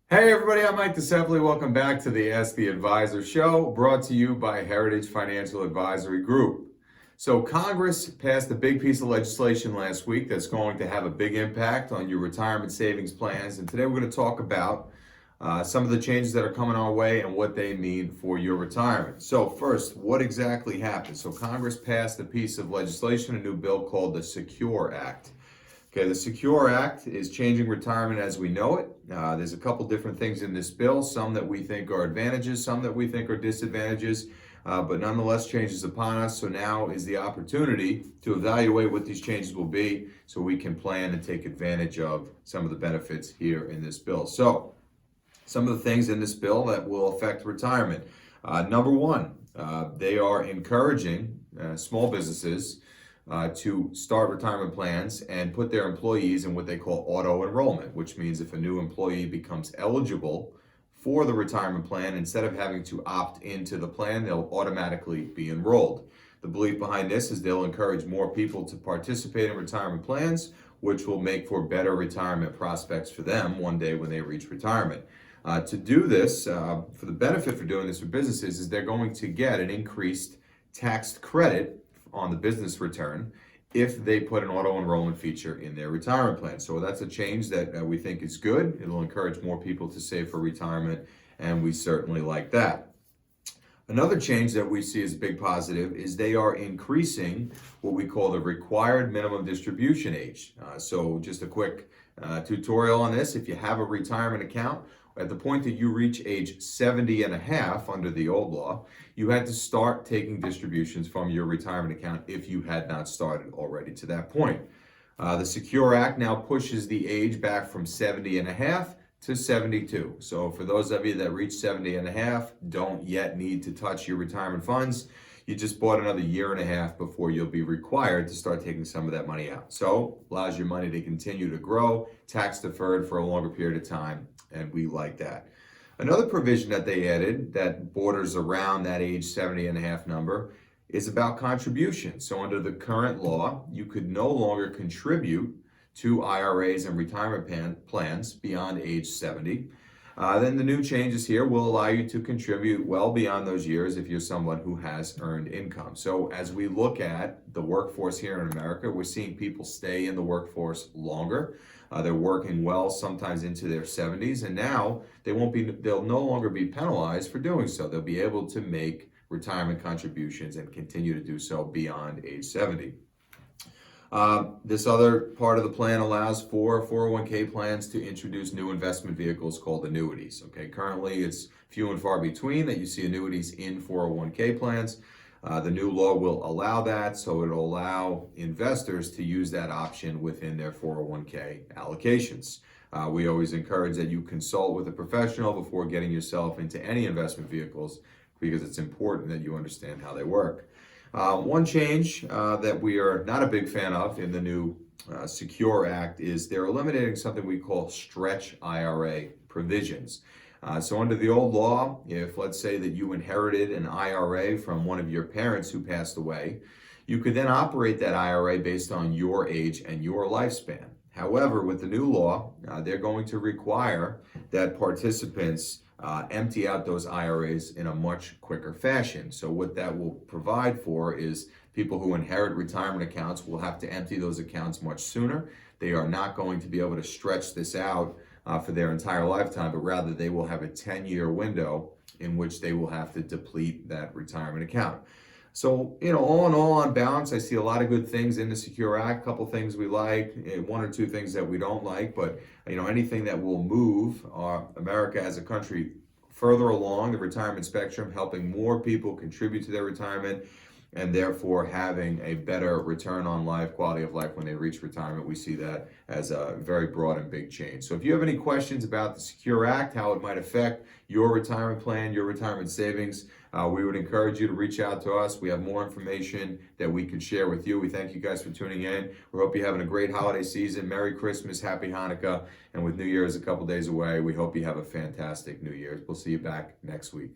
Hey everybody, I'm Mike DeSepoli. Welcome back to the Ask the Advisor show, brought to you by Heritage Financial Advisory Group. So Congress passed a big piece of legislation last week that's going to have a big impact on your retirement savings plans. And today we're going to talk about some of the changes that are coming our way and what they mean for your retirement. So first, what exactly happened? So Congress passed a piece of legislation, a new bill called the Secure Act. Okay, the Secure Act is changing retirement as we know it. There's a couple different things in this bill, some that we think are advantages, some that we think are disadvantages, but nonetheless changes upon us. So now is the opportunity to evaluate what these changes will be so we can plan and take advantage of some of the benefits here in this bill. So some of the things in this bill that will affect retirement. Number one, they are encouraging small businesses to start retirement plans and put their employees in what they call auto enrollment, which means if a new employee becomes eligible for the retirement plan, instead of having to opt into the plan, they'll automatically be enrolled. The belief behind this is they'll encourage more people to participate in retirement plans, which will make for better retirement prospects for them one day when they reach retirement. To do this, for the benefit for doing this for businesses, is they're going to get an increased tax credit on the business return if they put an auto enrollment feature in their retirement plan. So that's a change that we think is good. It'll encourage more people to save for retirement, and we certainly like that. Another change that we see as a big positive is they are increasing what we call the required minimum distribution age. So just a quick tutorial on this. If you have a retirement account, at the point that you reach age 70 and a half under the old law, you had to start taking distributions from your retirement account if you had not started already to that point. The Secure Act now pushes the age back from 70 and a half to 72. So for those of you that reach 70 and a half, don't yet need to touch your retirement funds. You just bought another year and a half before you'll be required to start taking some of that money out. So allows your money to continue to grow, tax deferred for a longer period of time, and we like that. Another provision that they added that borders around that age 70 and a half number is about contributions. So under the current law, you could no longer contribute to IRAs and retirement plans beyond age 70. Then the new changes here will allow you to contribute well beyond those years if you're someone who has earned income. So as we look at the workforce here in America, we're seeing people stay in the workforce longer. They're working well, sometimes into their 70s, and now they'll no longer be penalized for doing so. They'll be able to make retirement contributions and continue to do so beyond age 70. This other part of the plan allows for 401k plans to introduce new investment vehicles called annuities. Okay, currently it's few and far between that you see annuities in 401k plans. The new law will allow that, so it'll allow investors to use that option within their 401k allocations. We always encourage that you consult with a professional before getting yourself into any investment vehicles because it's important that you understand how they work. One change that we are not a big fan of in the new Secure Act is they're eliminating something we call stretch IRA provisions. So under the old law, if let's say that you inherited an IRA from one of your parents who passed away, you could then operate that IRA based on your age and your lifespan. However, with the new law, they're going to require that participants empty out those IRAs in a much quicker fashion. So what that will provide for is people who inherit retirement accounts will have to empty those accounts much sooner. They are not going to be able to stretch this out for their entire lifetime, but rather they will have a 10-year window in which they will have to deplete that retirement account. So, all in all, on balance, I see a lot of good things in the Secure Act, a couple things we like, one or two things that we don't like, but, anything that will move America as a country further along the retirement spectrum, helping more people contribute to their retirement, and therefore having a better return on life, quality of life when they reach retirement. We see that as a very broad and big change. So if you have any questions about the Secure Act, how it might affect your retirement plan, your retirement savings, we would encourage you to reach out to us. We have more information that we can share with you. We thank you guys for tuning in. We hope you're having a great holiday season. Merry Christmas, Happy Hanukkah, and with New Year's a couple days away, we hope you have a fantastic New Year's. We'll see you back next week.